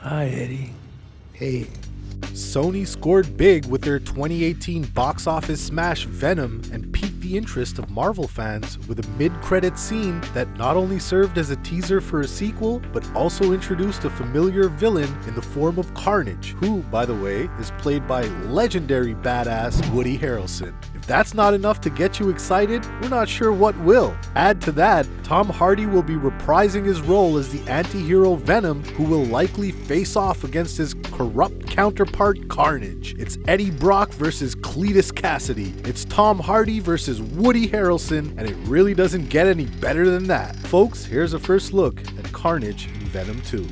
Hi, Eddie. Hey. Sony scored big with their 2018 box office smash Venom and piqued the interest of Marvel fans with a mid-credit scene that not only served as a teaser for a sequel, but also introduced a familiar villain in the form of Carnage, who, by the way, is played by legendary badass Woody Harrelson. If that's not enough to get you excited, we're not sure what will. Add to that, Tom Hardy will be reprising his role as the anti-hero Venom, who will likely face off against his corrupt counterpart Carnage. It's Eddie Brock versus Cletus Kasady. It's Tom Hardy versus Woody Harrelson, and it really doesn't get any better than that. Folks, here's a first look at Carnage in Venom 2.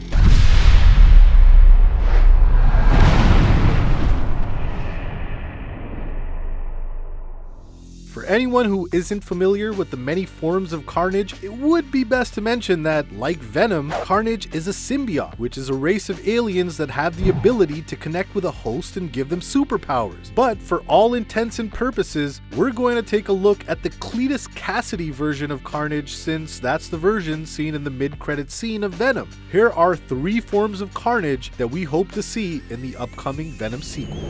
For anyone who isn't familiar with the many forms of Carnage, it would be best to mention that, like Venom, Carnage is a symbiote, which is a race of aliens that have the ability to connect with a host and give them superpowers. But for all intents and purposes, we're going to take a look at the Cletus Kasady version of Carnage, since that's the version seen in the mid-credit scene of Venom. Here are 3 forms of Carnage that we hope to see in the upcoming Venom sequel.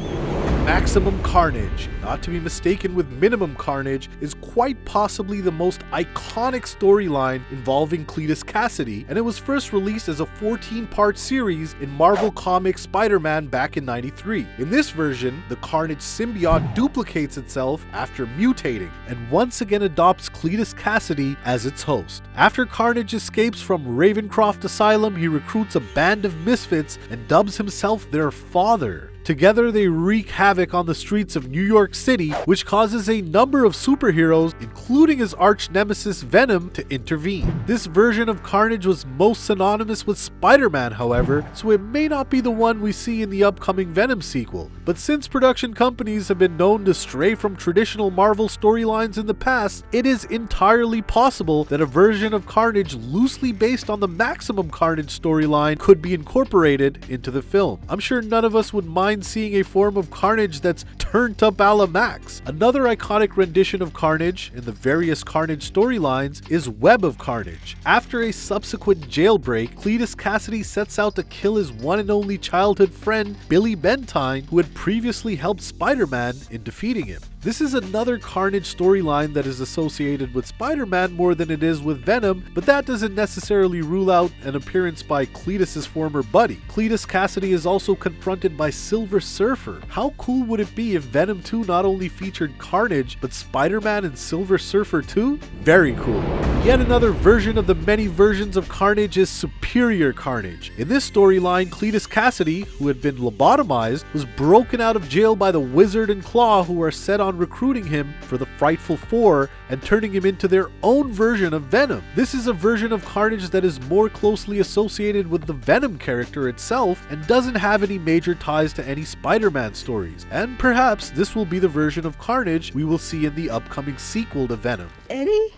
Maximum Carnage, not to be mistaken with Minimum Carnage, is quite possibly the most iconic storyline involving Cletus Kasady, and it was first released as a 14-part series in Marvel Comics Spider-Man back in '93. In this version, the Carnage symbiote duplicates itself after mutating, and once again adopts Cletus Kasady as its host. After Carnage escapes from Ravencroft Asylum, he recruits a band of misfits and dubs himself their father. Together, they wreak havoc on the streets of New York City, which causes a number of superheroes, including his arch-nemesis Venom, to intervene. This version of Carnage was most synonymous with Spider-Man, however, so it may not be the one we see in the upcoming Venom sequel. But since production companies have been known to stray from traditional Marvel storylines in the past, it is entirely possible that a version of Carnage loosely based on the Maximum Carnage storyline could be incorporated into the film. I'm sure none of us would mind seeing a form of Carnage that's turned up a la Max. Another iconic rendition of Carnage in the various Carnage storylines is Web of Carnage. After a subsequent jailbreak, Cletus Kasady sets out to kill his one and only childhood friend, Billy Bentine, who had previously helped Spider-Man in defeating him. This is another Carnage storyline that is associated with Spider-Man more than it is with Venom, but that doesn't necessarily rule out an appearance by Cletus's former buddy. Cletus Kasady is also confronted by Silver Surfer. How cool would it be if Venom 2 not only featured Carnage, but Spider-Man and Silver Surfer too? Very cool. Yet another version of the many versions of Carnage is Superior Carnage. In this storyline, Cletus Kasady, who had been lobotomized, was broken out of jail by the Wizard and Claw, who are set on recruiting him for the Frightful Four and turning him into their own version of Venom. This is a version of Carnage that is more closely associated with the Venom character itself and doesn't have any major ties to any Spider-Man stories. And perhaps this will be the version of Carnage we will see in the upcoming sequel to Venom. Eddie?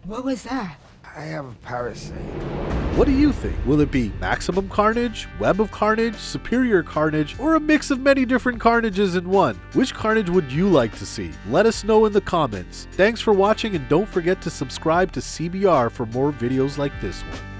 What was that? I have a parasite. What do you think? Will it be Maximum Carnage, Web of Carnage, Superior Carnage, or a mix of many different Carnages in one? Which Carnage would you like to see? Let us know in the comments. Thanks for watching, and don't forget to subscribe to CBR for more videos like this one.